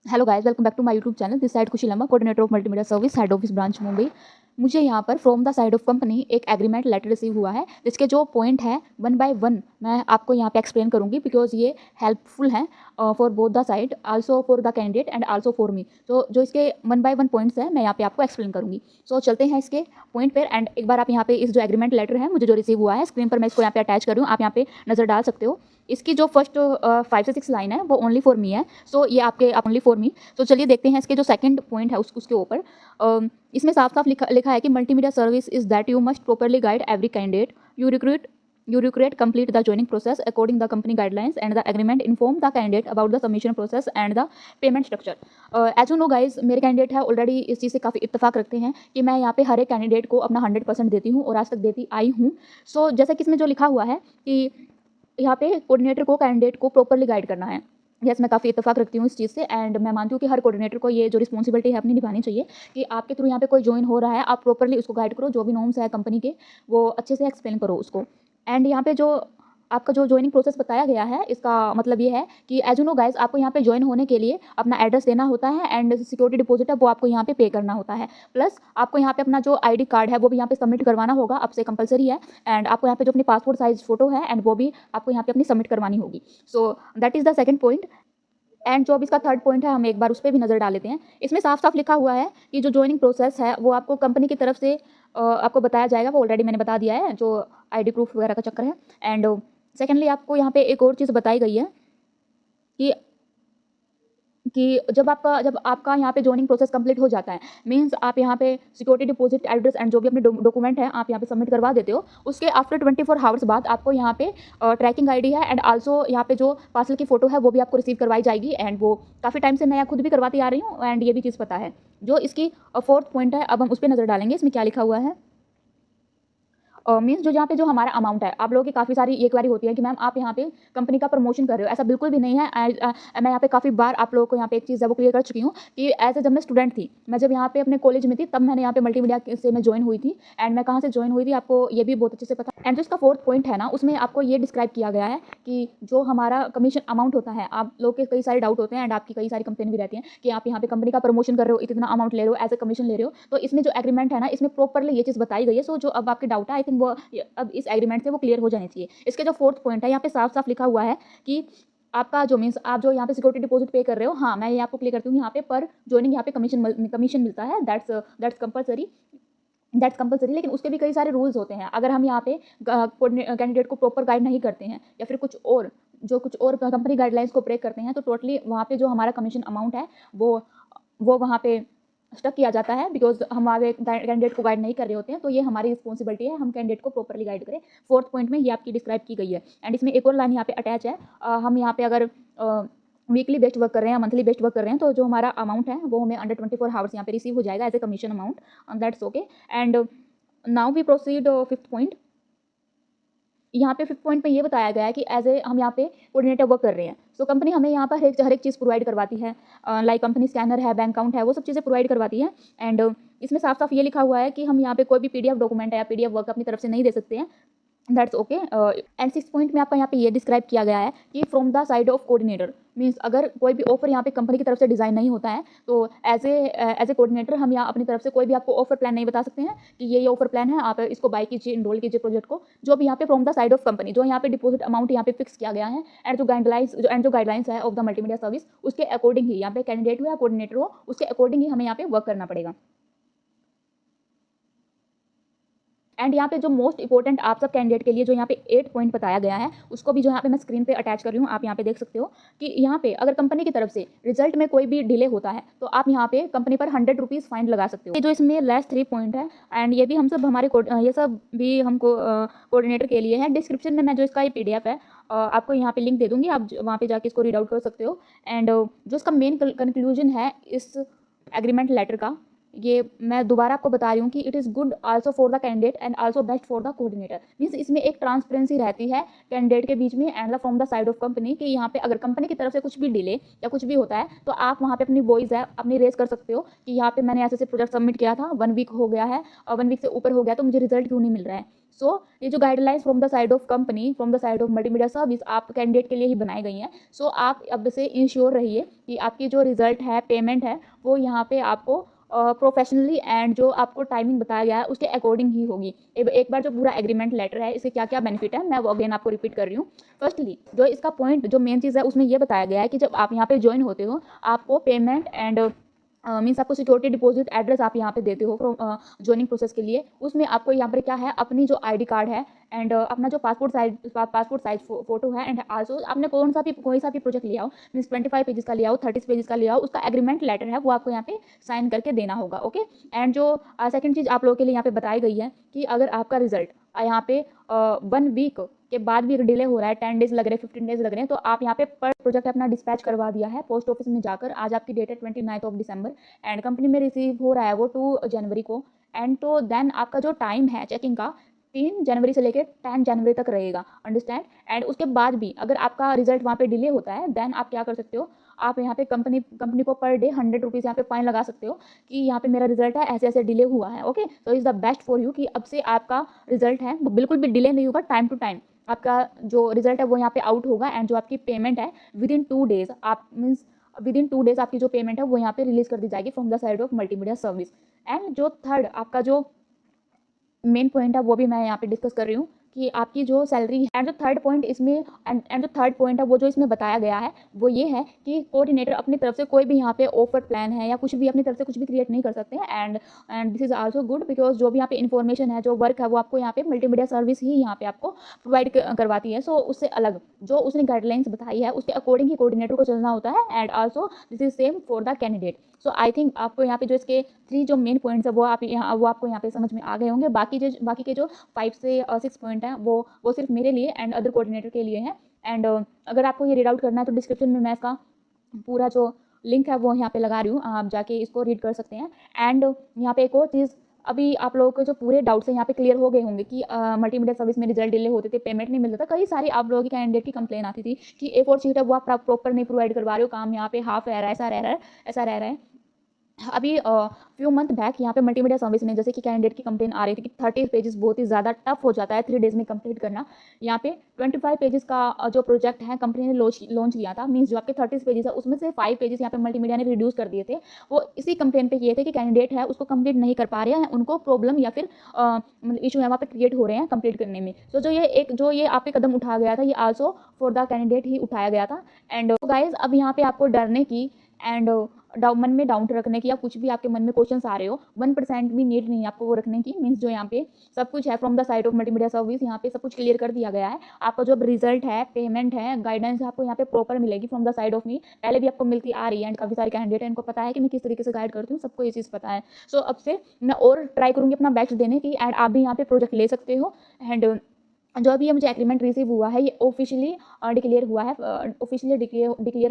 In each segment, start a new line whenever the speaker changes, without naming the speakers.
Hello guys, welcome back to my YouTube channel. This side Khushi Lamba, coordinator of multimedia service, head office branch Mumbai. मुझे यहाँ पर from the side of company एक agreement letter receive हुआ है, जिसके जो point है वन बाय वन मैं आपको यहाँ पे एक्सप्लेन करूँगी, बिकॉज ये हेल्पफुल है for both the side, also for the candidate and also for me. तो जो इसके वन बाय वन पॉइंट्स है मैं यहाँ पे आपको एक्सप्लेन करूँगी। सो चलते हैं इसके पॉइंट पर। एंड एक बार आप यहाँ पे इस जो एग्रीमेंट लेटर है मुझे जो रिसीव हुआ है, स्क्रीन पर मैं इसको यहाँ पे अटैच कर रही हूँ, आप यहाँ पे नजर डाल सकते हो। इसकी जो फर्स्ट 5 से 6 लाइन है वो ओनली फॉर मी है। सो ये आपके ओनली फॉर मी। तो चलिए देखते हैं इसके जो सेकंड पॉइंट है उसके ऊपर। इसमें साफ साफ लिखा है कि multimedia service is that you must properly guide every candidate you recruit complete the joining process according the company guidelines and the agreement inform the candidate about the submission process and the payment structure। as you know guys, मेरे candidate है already इस चीज़ से काफ़ी इत्तेफाक रखते हैं कि मैं यहाँ पे हर एक कैंडिडेट को अपना 100% देती हूँ और आज तक देती आई हूँ। सो जैसा कि इसमें जो लिखा हुआ है कि यहाँ पे कोऑर्डिनेटर को कैंडिडेट को प्रॉपरली गाइड करना है। यस, मैं काफ़ी इत्तेफाक रखती हूँ इस चीज़ से, एंड मैं मानती हूँ कि हर कोऑर्डिनेटर को ये जो रिस्पॉन्सिबिलिटी है अपनी निभानी चाहिए कि आपके थ्रू यहाँ पे कोई ज्वाइन हो रहा है, आप प्रॉपरली उसको गाइड करो, जो भी नॉर्म्स है कंपनी के वो अच्छे से एक्सप्लेन करो उसको। एंड यहाँ पे जो आपका जो ज्वाइनिंग प्रोसेस बताया गया है, इसका मतलब ये है कि एज यू नो गाइज, आपको यहाँ पे ज्वाइन होने के लिए अपना एड्रेस देना होता है एंड सिक्योरिटी डिपॉजिट है वो आपको यहाँ पे करना होता है। प्लस आपको यहाँ पे अपना जो आईडी कार्ड है वो भी यहाँ पे सबमिट करवाना होगा, आपसे कंपलसरी है। एंड आपको यहाँ पे जो अपनी पासपोर्ट साइज फोटो है एंड वो भी आपको यहाँ पे अपनी सबमिट करवानी होगी। So that is the second point. And जो अब इसका थर्ड पॉइंट है, हम एक बार उस पर भी नज़र डाल लेते हैं। इसमें साफ साफ लिखा हुआ है कि जो ज्वाइनिंग प्रोसेस है वो आपको कंपनी की तरफ से आपको बताया जाएगा। वो ऑलरेडी मैंने बता दिया है, जो आईडी प्रूफ वगैरह का चक्कर है। एंड सेकेंडली आपको यहाँ पे एक और चीज़ बताई गई है कि जब आपका यहाँ पे ज्वाइनिंग प्रोसेस कंप्लीट हो जाता है, मींस आप यहाँ पे सिक्योरिटी डिपॉजिट, एड्रेस एंड जो भी अपने डॉक्यूमेंट है आप यहाँ पे सबमिट करवा देते हो, उसके आफ्टर 24 आवर्स बाद आपको यहाँ पे ट्रैकिंग आईडी है एंड आल्सो यहाँ पे जो पार्सल की फोटो है वो भी आपको रिसीव करवाई जाएगी। एंड वो काफ़ी टाइम से मैं खुद भी करवाती आ रही हूँ एंड ये भी चीज़ पता है। जो इसकी फोर्थ पॉइंट है, अब हम उस पर नज़र डालेंगे। इसमें क्या लिखा हुआ है, मीन्स जो यहाँ पे जो हमारा अमाउंट है, आप लोगों की काफ़ी सारी ये क्वारी होती है कि मैम आप यहाँ पे कंपनी का प्रमोशन कर रहे हो। ऐसा बिल्कुल भी नहीं है। मैं यहाँ पे काफ़ी बार आप लोगों को यहाँ पे एक चीज़ है वो क्लियर कर चुकी हूँ कि ऐसे जब मैं स्टूडेंट थी, मैं जब यहाँ पे अपने कॉलेज में थी, तब मैंने यहाँ पे मल्टीमीडिया से मैं ज्वाइन हुई थी। एंड मैं कहाँ से ज्वाइन हुई थी आपको ये भी बहुत अच्छे से पता। एंड जो इसका फोर्थ पॉइंट है ना, उसमें आपको ये डिस्क्राइब किया गया है कि जो हमारा कमीशन अमाउंट होता है, आप लोग के कई सारे डाउट होते हैं एंड आपकी कई सारी कंप्लेन भी रहती हैं कि आप यहाँ पे कंपनी का प्रमोशन कर रहे हो, इतना अमाउंट ले रहे हो, एज ए कमीशन ले रहे हो। तो इसमें जो एग्रीमेंट है ना, इसमें प्रॉपरली ये चीज़ बताई गई है। सो जो अब आपके डाउट है, आई थिंक वो अब इस एग्रीमेंट से वो क्लियर हो जाने चाहिए। इसके जो फोर्थ पॉइंट है, यहाँ पे साफ साफ लिखा हुआ है कि आपका जो मीन्स आप जो यहाँ पे सिक्योरिटी डिपॉजिट पे कर रहे हो, हाँ मैं ये आपको क्लियर करती हूँ, यहाँ पे पर ज्वाइनिंग यहाँ पे कमीशन मिलता है, दैट्स कंपलसरी। लेकिन उसके भी कई सारे रूल्स होते हैं। अगर हम यहाँ पे कैंडिडेट को प्रॉपर गाइड नहीं करते हैं या फिर कुछ और कंपनी गाइडलाइंस को ब्रेक करते हैं, तो टोटली वहाँ पे जो हमारा कमीशन अमाउंट है वो वहाँ पे स्टक किया जाता है, बिकॉज हम हमारे कैंडिडेट को गाइड नहीं कर रहे होते हैं। तो ये हमारी रिस्पॉन्सिबिलिटी है, हम कैंडिडेट को प्रॉपरली गाइड करें। फोर्थ पॉइंट में ये आपकी डिस्क्राइब की गई है। एंड इसमें एक और लाइन यहाँ पे अटैच है। हम यहाँ पे अगर वीकली बेस्ड वर्क कर रहे हैं, मंथली बेस्ड वर्क कर रहे हैं, तो जो हमारा अमाउंट है वो हमें अंडर 24 आवर्स यहाँ पे रिसीव हो जाएगा as a commission amount. That's okay. And now we proceed fifth point. यहाँ पे फिफ्थ पॉइंट में ये बताया गया है कि एज ए हम यहाँ पे कोऑर्डिनेटर वर्क कर रहे हैं। सो कंपनी हमें यहाँ पर हर एक चीज़ प्रोवाइड करवाती है, लाइक कंपनी स्कैनर है, बैंक अकाउंट है, वो सब चीज़ें प्रोवाइड करवाती है। एंड इसमें साफ साफ ये लिखा हुआ है कि हम यहाँ पे कोई भी पीडीएफ डॉक्यूमेंट है या पीडीएफ वर्क अपनी तरफ से नहीं दे सकते हैं। That's okay. And six point में आपका यहाँ पे ये डिस्क्राइब किया गया है कि from the side of coordinator, means अगर कोई भी ऑफर यहाँ पे कंपनी की तरफ से डिज़ाइन नहीं होता है, तो एज ए कोऑर्डिनेटर हम यहाँ अपनी तरफ से कोई भी आपको ऑफर प्लान नहीं बता सकते हैं कि ये ऑफर प्लान है, आप इसको बाय कीजिए, इनरोल कीजिए प्रोजेक्ट को। जो भी यहाँ पे from the side of company, जो यहाँ पे डिपॉजिट अमाउंट यहाँ पे फिक्स किया गया है एंड जो गाइडलाइंस है ऑफ द मल्टीमीडिया सर्विस, उसके अकॉर्डिंग ही यहाँ पे कैंडिडेट हो या कोऑर्डिनेटर हो, उसके अकॉर्डिंग ही हमें यहाँ पे वर्क करना पड़ेगा। एंड यहाँ पे जो मोस्ट इंपॉर्टेंट आप सब कैंडिडेट के लिए जो यहाँ पे 8 पॉइंट बताया गया है, उसको भी जो यहाँ पे मैं स्क्रीन पे अटैच कर रही हूँ, आप यहाँ पे देख सकते हो कि यहाँ पे अगर कंपनी की तरफ से रिजल्ट में कोई भी डिले होता है तो आप यहाँ पे कंपनी पर 100 रुपीज़ फाइन लगा सकते हो। ये जो इसमें लास्ट 3 पॉइंट है, एंड ये भी हम सब ये सब भी हमको कोऑर्डिनेटर के लिए है। डिस्क्रिप्शन में मैं जो इसका ये PDF है आपको यहाँ पे लिंक दे दूँगी, आप वहाँ पे जाके इसको रीड आउट कर सकते हो। एंड जो इसका मेन कंक्लूजन है इस एग्रीमेंट लेटर का, ये मैं दोबारा आपको बता रही हूँ कि it is good also for the candidate and also best for the coordinator. Means इसमें एक ट्रांसपेरेंसी रहती है कैंडिडेट के बीच में and from the side of company कि यहाँ पे अगर कंपनी की तरफ से कुछ भी डिले या कुछ भी होता है तो आप वहाँ पे अपनी वॉइस है अपनी रेस कर सकते हो कि यहाँ पे मैंने ऐसे प्रोजेक्ट सबमिट किया था, 1 वीक हो गया है और 1 वीक से ऊपर हो गया तो मुझे रिजल्ट क्यों नहीं मिल रहा है। सो ये जो guidelines from the side of company, from the side of multimedia service आप कैंडिडेट के लिए ही बनाई गई हैं। सो आप अब से इंश्योर रहिए कि आपकी जो रिजल्ट है, पेमेंट है, वो यहाँ पे आपको प्रोफेशनली एंड जो आपको टाइमिंग बताया गया है उसके अकॉर्डिंग ही होगी। एक बार जो पूरा एग्रीमेंट लेटर है इससे क्या क्या बेनिफिट है मैं वो अगेन आपको रिपीट कर रही हूँ। फर्स्टली जो इसका पॉइंट जो मेन चीज़ है उसमें ये बताया गया है कि जब आप यहाँ पे ज्वाइन होते हो आपको पेमेंट एंड मीन्स आपको सिक्योरिटी डिपॉजिट एड्रेस आप यहाँ पे देते हो ज्वाइनिंग प्रोसेस के लिए। उसमें आपको यहाँ पर क्या है, अपनी जो आईडी कार्ड है एंड अपना जो पासपोर्ट साइज फोटो है एंड आल्सो आपने कोई सा भी प्रोजेक्ट लिया हो, मीन्स 25 पेजेस का लिया हो, 30 पेजेस का लिया हो, उसका एग्रीमेंट लेटर है वो आपको यहाँ पे साइन करके देना होगा। ओके। एंड जो सेकंड चीज़ आप लोगों के लिए यहाँ पे बताई गई है कि अगर आपका रिजल्ट यहाँ पे 1 वीक के बाद भी डिले हो रहा है, 10 डेज लग रहे हैं, 15 डेज लग रहे हैं, तो आप यहाँ पे पर प्रोजेक्ट अपना डिस्पैच करवा दिया है पोस्ट ऑफिस में जाकर। आज आपकी डेट है 29 ऑफ दिसंबर एंड कंपनी में रिसीव हो रहा है वो 2 जनवरी को। एंड तो देन आपका जो टाइम है चेकिंग का 3 जनवरी से लेकर 10 जनवरी तक रहेगा, अंडरस्टैंड। एंड उसके बाद भी अगर आपका रिजल्ट वहाँ पे डिले होता है देन आप क्या कर सकते हो, आप यहाँ पे कंपनी को पर डे 100 रुपीज़ यहाँ पे फाइन लगा सकते हो कि यहाँ पे मेरा रिजल्ट है ऐसे ऐसे डिले हुआ है। ओके। तो is the best for you कि अब से आपका रिजल्ट है वो बिल्कुल भी डिले नहीं होगा, टाइम टू टाइम आपका जो रिजल्ट है वो यहाँ पे आउट होगा एंड जो आपकी पेमेंट है विदिन 2 डेज आप मीन्स विदिन 2 डेज आपकी जो पेमेंट है वो यहाँ पे रिलीज कर दी जाएगी from the side of multimedia service. And जो थर्ड आपका जो मेन पॉइंट है वो भी मैं यहाँ पे डिस्कस कर रही हूँ कि आपकी जो सैलरी है। एंड जो थर्ड पॉइंट इसमें एंड जो थर्ड पॉइंट है वो जो इसमें बताया गया है वो ये है कि कोऑर्डिनेटर अपनी तरफ से कोई भी यहाँ पे ऑफर प्लान है या कुछ भी अपनी तरफ से कुछ भी क्रिएट नहीं कर सकते हैं। And this is also good because जो भी यहाँ पे इन्फॉर्मेशन है, जो वर्क है वो आपको यहाँ पे मल्टीमीडिया सर्विस ही यहाँ पे आपको प्रोवाइड करवाती है। सो उससे अलग जो उसने गाइडलाइंस बताई है उसके अकॉर्डिंग ही कोऑर्डिनेटर को चलना होता है and also this is same for the candidate. So I think आपको यहाँ पे जो इसके 3 जो मेन पॉइंट्स है वो आपको यहाँ पे समझ में आ गए होंगे। बाकी के जो 5 से 6 पॉइंट हैं वो सिर्फ मेरे लिए एंड अदर कोऑर्डिनेटर के लिए हैं। एंड अगर आपको ये रीड आउट करना है तो डिस्क्रिप्शन में मैं इसका पूरा जो लिंक है वो यहाँ पे लगा रही हूँ, आप जाके इसको रीड कर सकते हैं। एंड यहाँ पे एक और चीज़, अभी आप लोगों के जो पूरे डाउट्स हैं यहाँ पे क्लियर हो गए होंगे कि मल्टीमीडिया सर्विस में रिजल्ट डिले होते थे, पेमेंट नहीं मिलता था। कई सारी आप लोगों की कैंडिडेट की कंप्लेन आती थी कि A4 शीट है वो आप प्रॉपर नहीं प्रोवाइड करवा रहे हो, काम यहाँ पे हाफ रह रहा है, ऐसा रह रहा है। अभी फ्यू मंथ बैक यहाँ पे मल्टीमीडिया सर्विस में जैसे कि कैंडिडेट की कंप्लेन आ रही थी कि 30 पेजेस बहुत ही ज़्यादा टफ हो जाता है 3 डेज में कंप्लीट करना। यहाँ पे 25 पेजेस का जो प्रोजेक्ट है कंपनी ने लॉन्च किया था, मीन्स जो आपके 30 पेजेस है उसमें से 5 पेजेस यहाँ पे मल्टीमीडिया ने रिड्यूस कर दिए थे। वो इसी कंप्लेन पे किए थे कि कैंडिडेट है उसको कंप्लीट नहीं कर पा रहे हैं, उनको प्रॉब्लम या फिर मतलब इशू है वहाँ पे क्रिएट हो रहे हैं कंप्लीट करने में। सो जो ये आप पे कदम उठाया गया था ये आल्सो फॉर द कैंडिडेट ही उठाया गया था। एंड गाइज अब यहाँ पे आपको डरने की एंड मन में डाउट रखने की या कुछ भी आपके मन में क्वेश्चंस आ रहे हो 1% भी नीड नहीं है आपको वो रखने की। मीन्स जो यहाँ पे सब कुछ है from the side of multimedia service, यहाँ पे सब कुछ क्लियर कर दिया गया है। आपका जो रिजल्ट है, पेमेंट है, गाइडेंस आपको यहाँ पे प्रॉपर मिलेगी from the side of me. पहले भी आपको मिलती आ रही है एंड काफ़ी सारे कैंडिडेट हैं, इनको पता है कि मैं किस तरीके से गाइड करती हूँ, सबको ये चीज़ पता है। सो अब से मैं और ट्राई करूँगी अपना बेस्ट देने की एंड आप भी यहाँ पे प्रोजेक्ट ले सकते हो। एंड जो अभी मुझे एग्रीमेंट रिसीव हुआ है ये ऑफिशियली डिक्लेयर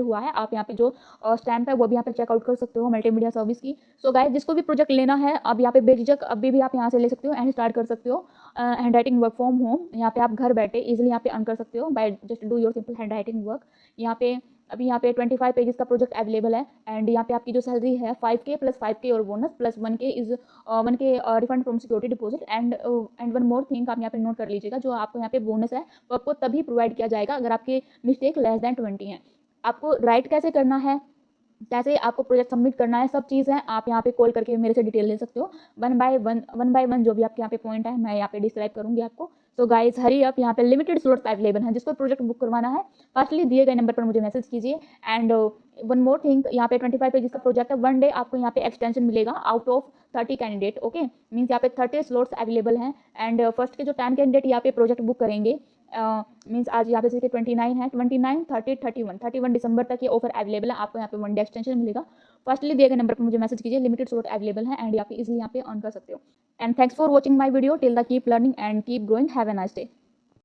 हुआ है। आप यहाँ पे जो स्टैम्प है वो भी यहाँ पे चेकआउट कर सकते हो मल्टीमीडिया सर्विस की। सो गाइस जिसको भी प्रोजेक्ट लेना है अब यहाँ पे बेझिझक अभी भी आप यहाँ से ले सकते हो एंड स्टार्ट कर सकते हो। Hand writing work from home यहाँ पे आप घर बैठे इजिली यहाँ पे अर्न कर सकते हो by just do your simple hand writing work. यहाँ पे अभी यहाँ पे 25 पेजेस का प्रोजेक्ट अवेलेबल है एंड यहाँ पे आपकी जो सैलरी है 5K प्लस 5K और bonus plus 1K refund from security deposit and one more thing आप यहाँ पे नोट कर लीजिएगा, जो आपको यहाँ पे बोनस है वो आपको तभी प्रोवाइड किया जाएगा अगर आपके मिस्टेक लेस देन 20 है। आपको राइट कैसे करना है, कैसे आपको प्रोजेक्ट सबमिट करना है, सब चीज़ है आप यहाँ पे कॉल करके मेरे से डिटेल ले सकते हो। वन बाय वन जो भी आपके यहाँ पे पॉइंट है मैं यहाँ पे डिस्क्राइब करूँगी आपको। सो गाइस हरी अप, यहाँ पे लिमिटेड स्लॉट्स अवेलेबल हैं, जिसको प्रोजेक्ट बुक करवाना है फर्स्टली दिए गए नंबर पर मुझे मैसेज कीजिए। एंड वन मोर थिंग, यहाँ पे 25 पेजेस का प्रोजेक्ट है, 1 डे आपको यहाँ पे एक्सटेंशन मिलेगा out of 30 candidate. Okay, means यहाँ पे 30 स्लॉट्स अवेलेबल हैं एंड फर्स्ट के जो 10 कैंडिडेट यहाँ पे प्रोजेक्ट बुक करेंगे मीन्स आज यहाँ पे से 29 है, 29, 30, 31 दिसंबर तक ये ऑफर अवेलेबल है। आपको यहाँ पे 1 डे एक्सटेंशन मिलेगा। फर्स्टली दिए गए नंबर पर मुझे मैसेज कीजिए, लिमिटेड स्लॉट अवेलेबल है एंड यहाँ पे इजीली यहाँ पे अर्न कर सकते हो। And thanks for watching my video till the keep learning and keep growing. Have a nice day.